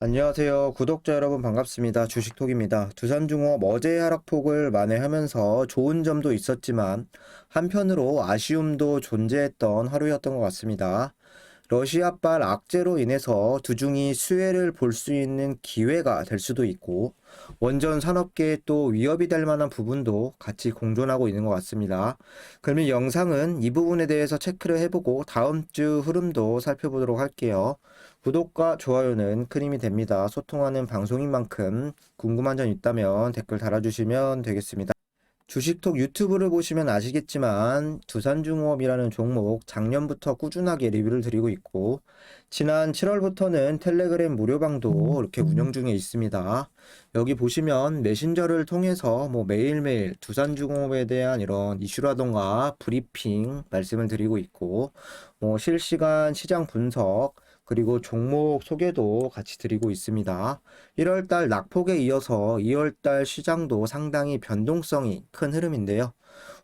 안녕하세요. 구독자 여러분 반갑습니다. 주식톡입니다. 두산중업 어제 하락폭을 만회하면서 좋은 점도 있었지만 한편으로 아쉬움도 존재했던 하루였던 것 같습니다. 러시아발 악재로 인해서 두중이 수혜를 볼 수 있는 기회가 될 수도 있고 원전 산업계에 또 위협이 될 만한 부분도 같이 공존하고 있는 것 같습니다. 그러면 영상은 이 부분에 대해서 체크를 해보고 다음 주 흐름도 살펴보도록 할게요. 구독과 좋아요는 큰 힘이 됩니다. 소통하는 방송인 만큼 궁금한 점 있다면 댓글 달아주시면 되겠습니다. 주식톡 유튜브를 보시면 아시겠지만 두산중업이라는 종목 작년부터 꾸준하게 리뷰를 드리고 있고 지난 7월부터는 텔레그램 무료방도 이렇게 운영 중에 있습니다. 여기 보시면 메신저를 통해서 매일매일 두산중업에 대한 이런 이슈라던가 브리핑 말씀을 드리고 있고 실시간 시장 분석 그리고 종목 소개도 같이 드리고 있습니다. 1월달 낙폭에 이어서 2월달 시장도 상당히 변동성이 큰 흐름인데요.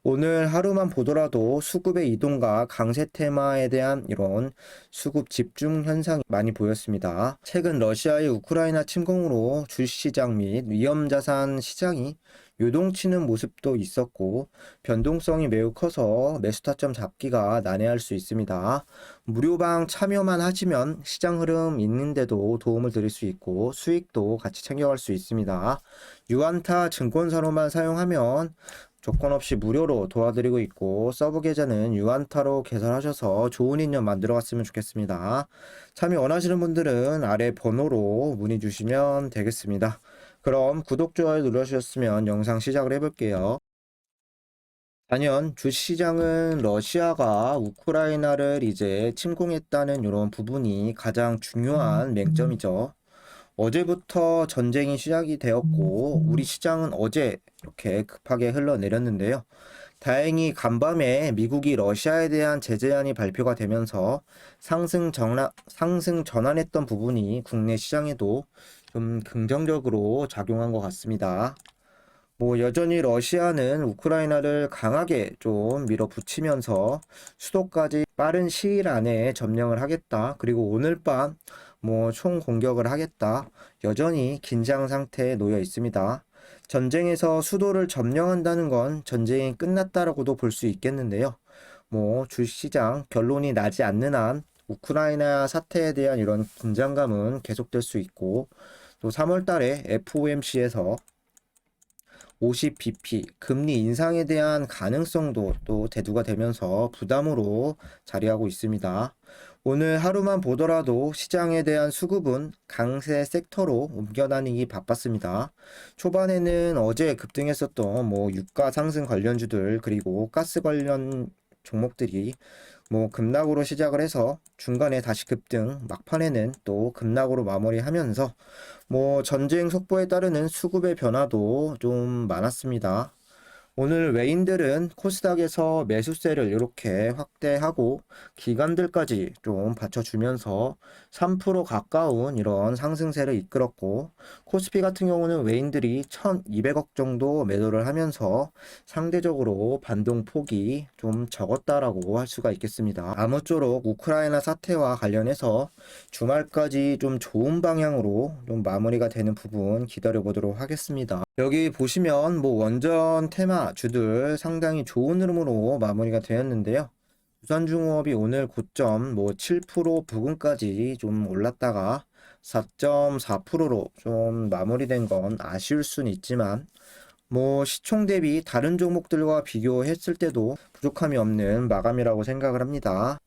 오늘 하루만 보더라도 수급의 이동과 강세 테마에 대한 이런 수급 집중 현상이 많이 보였습니다. 최근 러시아의 우크라이나 침공으로 주시장 및 위험자산 시장이 요동치는 모습도 있었고 변동성이 매우 커서 매수 타점 잡기가 난해할 수 있습니다. 무료방 참여만 하시면 시장 흐름 있는데도 도움을 드릴 수 있고 수익도 같이 챙겨갈 수 있습니다. 유안타 증권사로만 사용하면 조건 없이 무료로 도와드리고 있고 서브 계좌는 유안타로 개설하셔서 좋은 인연 만들어 갔으면 좋겠습니다. 참여 원하시는 분들은 아래 번호로 문의 주시면 되겠습니다. 그럼 구독, 좋아요 눌러주셨으면 영상 시작을 해볼게요. 단연 주시장은 러시아가 우크라이나를 이제 침공했다는 이런 부분이 가장 중요한 맹점이죠. 어제부터 전쟁이 시작이 되었고 우리 시장은 어제 이렇게 급하게 흘러내렸는데요. 다행히 간밤에 미국이 러시아에 대한 제재안이 발표가 되면서 상승 전환했던 부분이 국내 시장에도 좀 긍정적으로 작용한 것 같습니다. 여전히 러시아는 우크라이나를 강하게 좀 밀어붙이면서 수도까지 빠른 시일 안에 점령을 하겠다. 그리고 오늘 밤 총 공격을 하겠다. 여전히 긴장 상태에 놓여 있습니다. 전쟁에서 수도를 점령한다는 건 전쟁이 끝났다라고도 볼 수 있겠는데요. 주시장 결론이 나지 않는 한 우크라이나 사태에 대한 이런 긴장감은 계속될 수 있고 또 3월 달에 FOMC에서 50bp 금리 인상에 대한 가능성도 또 대두가 되면서 부담으로 자리하고 있습니다. 오늘 하루만 보더라도 시장에 대한 수급은 강세 섹터로 옮겨다니기 바빴습니다. 초반에는 어제 급등했었던 유가 상승 관련주들 그리고 가스 관련 종목들이 급락으로 시작을 해서 중간에 다시 급등, 막판에는 또 급락으로 마무리하면서 전쟁 속보에 따르는 수급의 변화도 좀 많았습니다. 오늘 외인들은 코스닥에서 매수세를 이렇게 확대하고 기관들까지 좀 받쳐주면서 3% 가까운 이런 상승세를 이끌었고 코스피 같은 경우는 외인들이 1200억 정도 매도를 하면서 상대적으로 반동폭이 좀 적었다라고 할 수가 있겠습니다. 아무쪼록 우크라이나 사태와 관련해서 주말까지 좀 좋은 방향으로 좀 마무리가 되는 부분 기다려 보도록 하겠습니다. 여기 보시면 원전 테마 주들 상당히 좋은 흐름으로 마무리가 되었는데요. 두산중업이 오늘 고점 7% 부근까지 좀 올랐다가 4.4%로 좀 마무리된 건 아쉬울 순 있지만 시총 대비 다른 종목들과 비교했을 때도 부족함이 없는 마감이라고 생각을 합니다.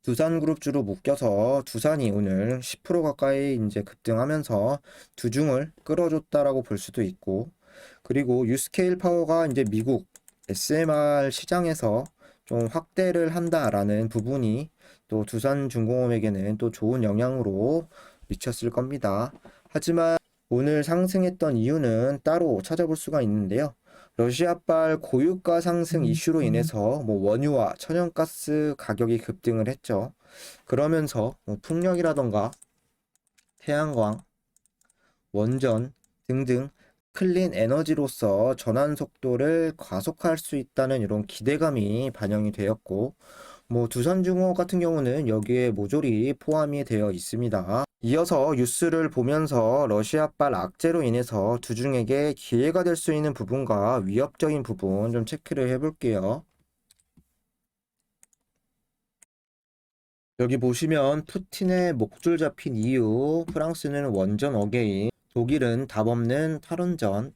두산그룹주로 묶여서 두산이 오늘 10% 가까이 이제 급등하면서 두중을 끌어줬다라고 볼 수도 있고 그리고 유스케일 파워가 이제 미국 SMR 시장에서 좀 확대를 한다라는 부분이 또 두산중공업에게는 또 좋은 영향으로 미쳤을 겁니다. 하지만 오늘 상승했던 이유는 따로 찾아볼 수가 있는데요. 러시아발 고유가 상승 이슈로 인해서 원유와 천연가스 가격이 급등을 했죠. 그러면서 풍력이라던가 태양광, 원전 등등 클린 에너지로서 전환 속도를 가속할 수 있다는 이런 기대감이 반영이 되었고 두산중공업 같은 경우는 여기에 모조리 포함이 되어 있습니다. 이어서 뉴스를 보면서 러시아발 악재로 인해서 주중에게 기회가 될 수 있는 부분과 위협적인 부분 좀 체크를 해볼게요. 여기 보시면 푸틴의 목줄 잡힌 이유, 프랑스는 원전 어게인, 독일은 답없는 탈원전,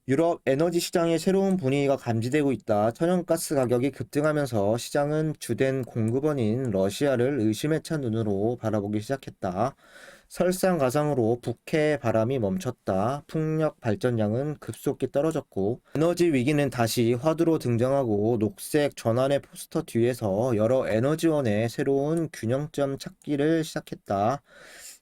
유럽 에너지 시장에 새로운 분위기가 감지되고 있다. 천연가스 가격이 급등하면서 시장은 주된 공급원인 러시아를 의심에 찬 눈으로 바라보기 시작했다. 설상가상으로 북해 바람이 멈췄다. 풍력 발전량은 급속히 떨어졌고 에너지 위기는 다시 화두로 등장하고 녹색 전환의 포스터 뒤에서 여러 에너지원의 새로운 균형점 찾기를 시작했다.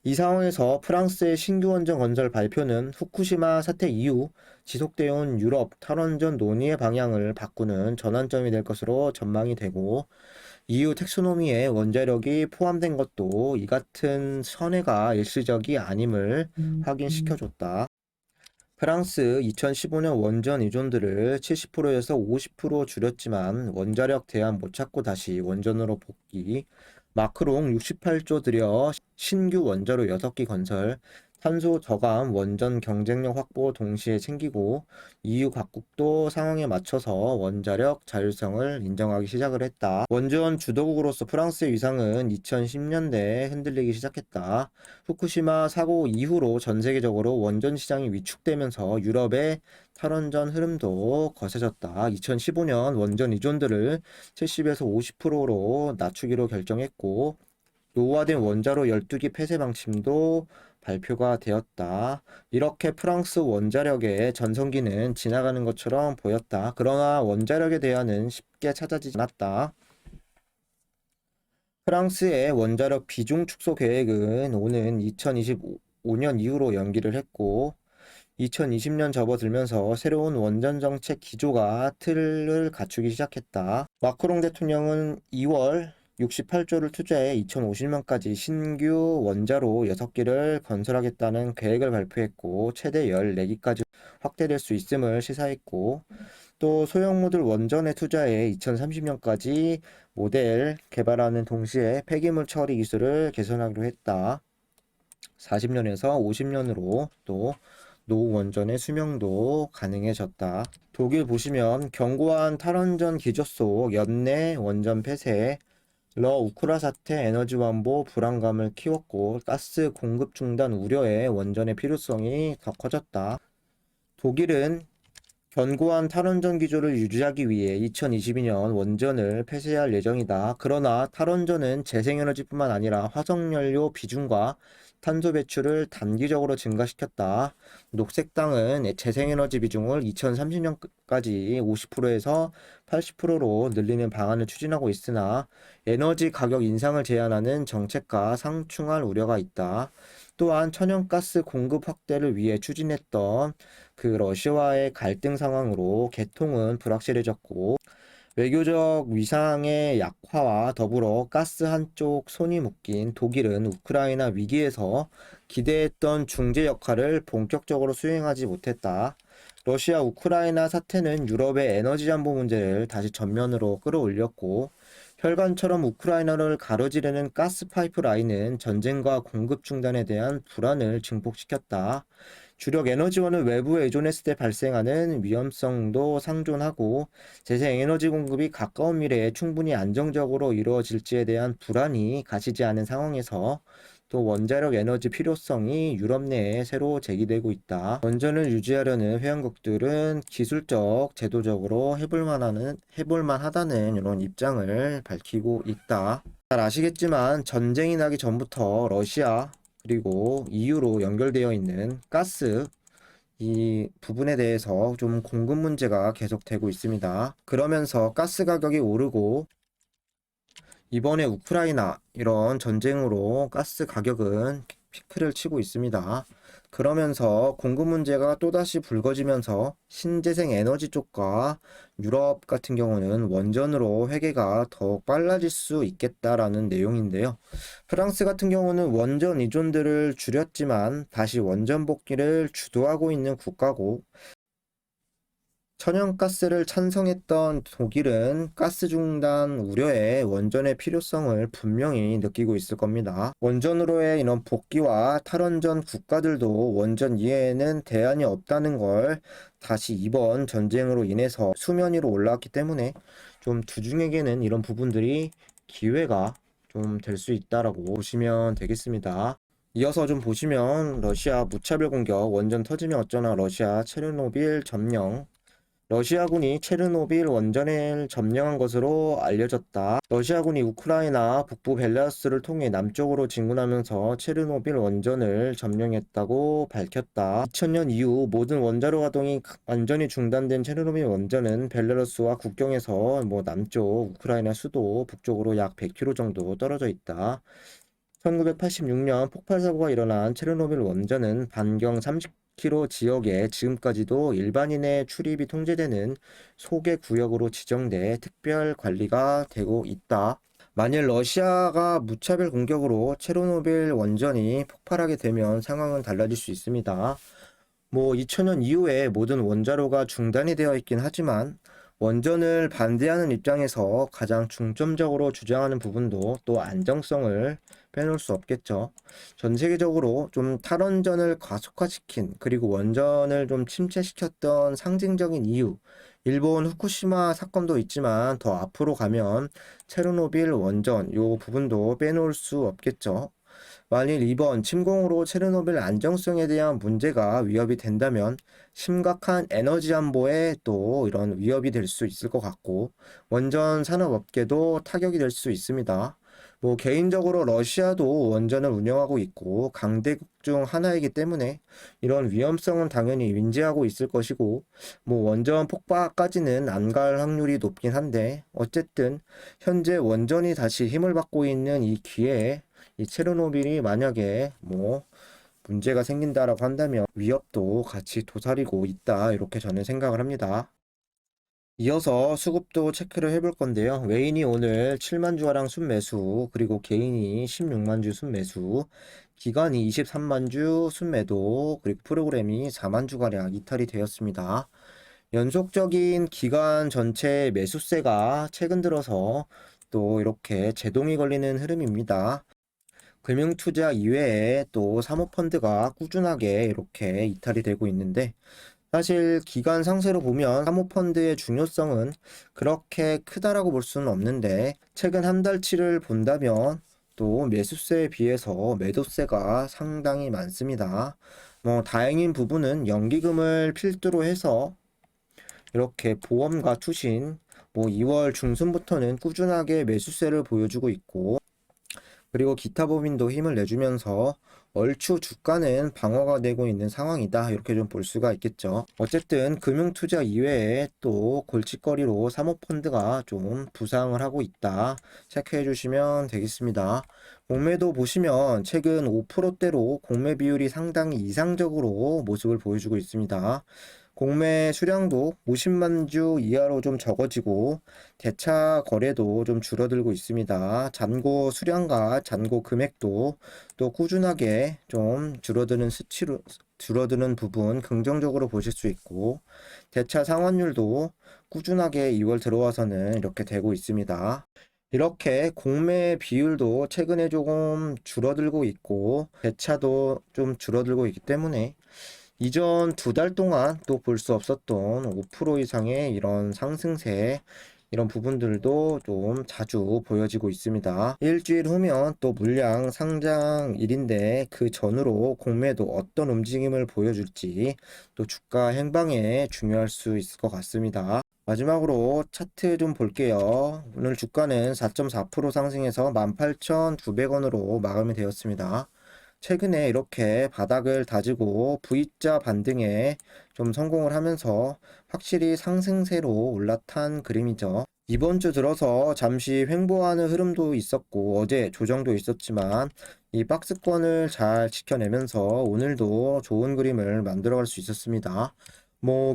이 상황에서 프랑스의 신규 원전 건설 발표는 후쿠시마 사태 이후 지속되어 온 유럽 탈원전 논의의 방향을 바꾸는 전환점이 될 것으로 전망이 되고 EU 텍소노미에 원자력이 포함된 것도 이 같은 선회가 일시적이 아님을 확인시켜줬다. 프랑스 2015년 원전 의존도를 70%에서 50% 줄였지만 원자력 대안 못 찾고 다시 원전으로 복귀. 마크롱 68조 들여 신규 원자로 6기 건설. 탄소 저감 원전 경쟁력 확보 동시에 챙기고 EU 각국도 상황에 맞춰서 원자력 자율성을 인정하기 시작을 했다. 원전 주도국으로서 프랑스의 위상은 2010년대에 흔들리기 시작했다. 후쿠시마 사고 이후로 전 세계적으로 원전 시장이 위축되면서 유럽의 탈원전 흐름도 거세졌다. 2015년 원전 의존도를 70에서 50%로 낮추기로 결정했고 노후화된 원자로 12기 폐쇄 방침도 발표가 되었다. 이렇게 프랑스 원자력의 전성기는 지나가는 것처럼 보였다. 그러나 원자력의 대안은 쉽게 찾아지지 않았다. 프랑스의 원자력 비중 축소 계획은 오는 2025년 이후로 연기를 했고 2020년 접어들면서 새로운 원전 정책 기조가 틀을 갖추기 시작했다. 마크롱 대통령은 2월 68조를 투자해 2050년까지 신규 원자로 6기를 건설하겠다는 계획을 발표했고 최대 14기까지 확대될 수 있음을 시사했고 또 소형 모듈 원전에 투자해 2030년까지 모델 개발하는 동시에 폐기물 처리 기술을 개선하기로 했다. 40년에서 50년으로 또 노후 원전의 수명도 가능해졌다. 독일 보시면 견고한 탈원전 기조 속 연내 원전 폐쇄, 우크라 사태 에너지 완보 불안감을 키웠고 가스 공급 중단 우려에 원전의 필요성이 더 커졌다. 독일은 견고한 탈원전 기조를 유지하기 위해 2022년 원전을 폐쇄할 예정이다. 그러나 탈원전은 재생에너지뿐만 아니라 화석연료 비중과 탄소 배출을 단기적으로 증가시켰다. 녹색당은 재생에너지 비중을 2030년까지 50%에서 80%로 늘리는 방안을 추진하고 있으나 에너지 가격 인상을 제한하는 정책과 상충할 우려가 있다. 또한 천연가스 공급 확대를 위해 추진했던 러시아와의 갈등 상황으로 개통은 불확실해졌고 외교적 위상의 약화와 더불어 가스 한쪽 손이 묶인 독일은 우크라이나 위기에서 기대했던 중재 역할을 본격적으로 수행하지 못했다. 러시아 우크라이나 사태는 유럽의 에너지 안보 문제를 다시 전면으로 끌어올렸고 혈관처럼 우크라이나를 가로지르는 가스 파이프 라인은 전쟁과 공급 중단에 대한 불안을 증폭시켰다. 주력 에너지원을 외부에 의존했을 때 발생하는 위험성도 상존하고 재생에너지 공급이 가까운 미래에 충분히 안정적으로 이루어질지에 대한 불안이 가시지 않은 상황에서 또 원자력 에너지 필요성이 유럽 내에 새로 제기되고 있다. 원전을 유지하려는 회원국들은 기술적, 제도적으로 해볼만하다는 이런 입장을 밝히고 있다. 잘 아시겠지만 전쟁이 나기 전부터 러시아 그리고 EU로 연결되어 있는 가스 이 부분에 대해서 좀 공급 문제가 계속되고 있습니다. 그러면서 가스 가격이 오르고 이번에 우크라이나 이런 전쟁으로 가스 가격은 피크를 치고 있습니다. 그러면서 공급 문제가 또다시 불거지면서 신재생 에너지 쪽과 유럽 같은 경우는 원전으로 회계가 더욱 빨라질 수 있겠다라는 내용인데요. 프랑스 같은 경우는 원전 의존도를 줄였지만 다시 원전 복귀를 주도하고 있는 국가고 천연가스를 찬성했던 독일은 가스 중단 우려에 원전의 필요성을 분명히 느끼고 있을 겁니다. 원전으로의 이런 복귀와 탈원전 국가들도 원전 이외에는 대안이 없다는 걸 다시 이번 전쟁으로 인해서 수면 위로 올라왔기 때문에 좀 주중에게는 이런 부분들이 기회가 좀 될 수 있다라고 보시면 되겠습니다. 이어서 좀 보시면 러시아 무차별 공격 원전 터지면 어쩌나 러시아 체르노빌 점령 러시아군이 체르노빌 원전을 점령한 것으로 알려졌다. 러시아군이 우크라이나 북부 벨라루스를 통해 남쪽으로 진군하면서 체르노빌 원전을 점령했다고 밝혔다. 2000년 이후 모든 원자로 가동이 완전히 중단된 체르노빌 원전은 벨라루스와 국경에서 남쪽 우크라이나 수도 북쪽으로 약 100km 정도 떨어져 있다. 1986년 폭발 사고가 일어난 체르노빌 원전은 반경 30km 지역에 지금까지도 일반인의 출입이 통제되는 소개 구역으로 지정돼 특별 관리가 되고 있다. 만일 러시아가 무차별 공격으로 체르노빌 원전이 폭발하게 되면 상황은 달라질 수 있습니다. 2000년 이후에 모든 원자로가 중단이 되어 있긴 하지만 원전을 반대하는 입장에서 가장 중점적으로 주장하는 부분도 또 안정성을 빼놓을 수 없겠죠. 전 세계적으로 좀 탈원전을 가속화시킨 그리고 원전을 좀 침체시켰던 상징적인 이유, 일본 후쿠시마 사건도 있지만 더 앞으로 가면 체르노빌 원전 요 부분도 빼놓을 수 없겠죠. 만일 이번 침공으로 체르노빌 안정성에 대한 문제가 위협이 된다면 심각한 에너지 안보에 또 이런 위협이 될 수 있을 것 같고 원전 산업업계도 타격이 될 수 있습니다. 개인적으로 러시아도 원전을 운영하고 있고 강대국 중 하나이기 때문에 이런 위험성은 당연히 인지하고 있을 것이고 원전 폭파까지는 안 갈 확률이 높긴 한데 어쨌든 현재 원전이 다시 힘을 받고 있는 이 기회에 이 체르노빌이 만약에 문제가 생긴다라고 한다면 위협도 같이 도사리고 있다 이렇게 저는 생각을 합니다. 이어서 수급도 체크를 해볼 건데요. 외인이 오늘 7만 주가량 순매수, 그리고 개인이 16만 주 순매수, 기관이 23만 주 순매도, 그리고 프로그램이 4만 주가량 이탈이 되었습니다. 연속적인 기관 전체 매수세가 최근 들어서 또 이렇게 제동이 걸리는 흐름입니다. 금융투자 이외에 또 사모펀드가 꾸준하게 이렇게 이탈이 되고 있는데 사실 기간 상세로 보면 사모펀드의 중요성은 그렇게 크다라고 볼 수는 없는데 최근 한 달치를 본다면 또 매수세에 비해서 매도세가 상당히 많습니다. 다행인 부분은 연기금을 필두로 해서 이렇게 보험과 투신 2월 중순부터는 꾸준하게 매수세를 보여주고 있고 그리고 기타 법인도 힘을 내주면서 얼추 주가는 방어가 되고 있는 상황이다 이렇게 좀 볼 수가 있겠죠. 어쨌든 금융투자 이외에 또 골칫거리로 사모펀드가 좀 부상을 하고 있다 체크해 주시면 되겠습니다. 공매도 보시면 최근 5%대로 공매 비율이 상당히 이상적으로 모습을 보여주고 있습니다. 공매 수량도 50만 주 이하로 좀 적어지고 대차 거래도 좀 줄어들고 있습니다. 잔고 수량과 잔고 금액도 또 꾸준하게 좀 줄어드는 부분 긍정적으로 보실 수 있고 대차 상환율도 꾸준하게 2월 들어와서는 이렇게 되고 있습니다. 이렇게 공매 비율도 최근에 조금 줄어들고 있고 대차도 좀 줄어들고 있기 때문에 이전 2달 동안 또 볼 수 없었던 5% 이상의 이런 상승세 이런 부분들도 좀 자주 보여지고 있습니다. 일주일 후면 또 물량 상장일인데 그 전으로 공매도 어떤 움직임을 보여줄지 또 주가 행방에 중요할 수 있을 것 같습니다. 마지막으로 차트 좀 볼게요. 오늘 주가는 4.4% 상승해서 18,900원으로 마감이 되었습니다. 최근에 이렇게 바닥을 다지고 V자 반등에 좀 성공을 하면서 확실히 상승세로 올라탄 그림이죠. 이번 주 들어서 잠시 횡보하는 흐름도 있었고 어제 조정도 있었지만 이 박스권을 잘 지켜내면서 오늘도 좋은 그림을 만들어갈 수 있었습니다.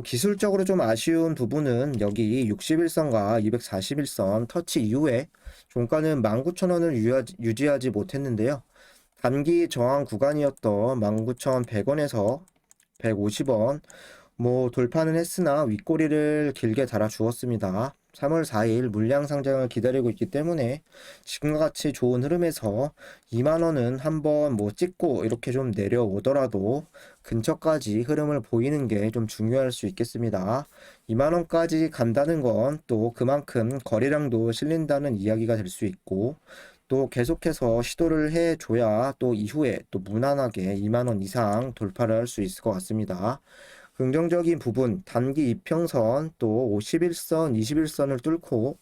기술적으로 좀 아쉬운 부분은 여기 61선과 241선 터치 이후에 종가는 19,000원을 유지하지 못했는데요. 단기 저항 구간이었던 19,100원에서 150원, 돌파는 했으나 윗꼬리를 길게 달아 주었습니다. 3월 4일 물량 상장을 기다리고 있기 때문에 지금과 같이 좋은 흐름에서 2만 원은 한번 찍고 이렇게 좀 내려오더라도 근처까지 흐름을 보이는 게 좀 중요할 수 있겠습니다. 2만 원까지 간다는 건 또 그만큼 거래량도 실린다는 이야기가 될 수 있고, 또 계속해서 시도를 해줘야 또 이후에 또 무난하게 2만 원 이상 돌파를 할 수 있을 것 같습니다. 긍정적인 부분, 단기 이평선, 또 51선, 21선을 뚫고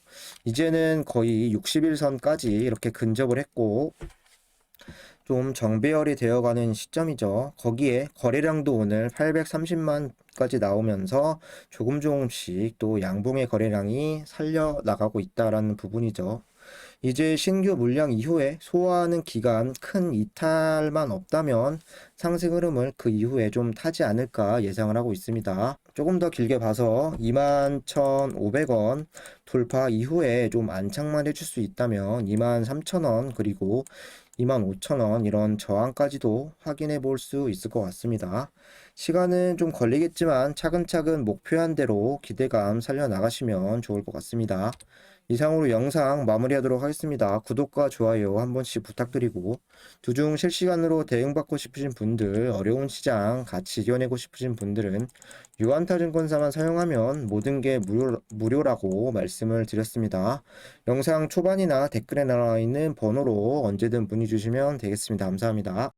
이제는 거의 61선까지 이렇게 근접을 했고, 좀 정배열이 되어가는 시점이죠. 거기에 거래량도 오늘 830만까지 나오면서 조금씩 또 양봉의 거래량이 살려 나가고 있다라는 부분이죠. 이제 신규 물량 이후에 소화하는 기간 큰 이탈만 없다면 상승 흐름을 그 이후에 좀 타지 않을까 예상을 하고 있습니다. 조금 더 길게 봐서 21,500원 돌파 이후에 좀 안착만 해줄 수 있다면 23,000원 그리고 25,000원 이런 저항까지도 확인해 볼 수 있을 것 같습니다. 시간은 좀 걸리겠지만 차근차근 목표한 대로 기대감 살려나가시면 좋을 것 같습니다. 이상으로 영상 마무리하도록 하겠습니다. 구독과 좋아요 한 번씩 부탁드리고, 주중 실시간으로 대응받고 싶으신 분들, 어려운 시장 같이 이겨내고 싶으신 분들은 유한타증권사만 사용하면 모든 게 무료라고 말씀을 드렸습니다. 영상 초반이나 댓글에 나와 있는 번호로 언제든 문의 주시면 되겠습니다. 감사합니다.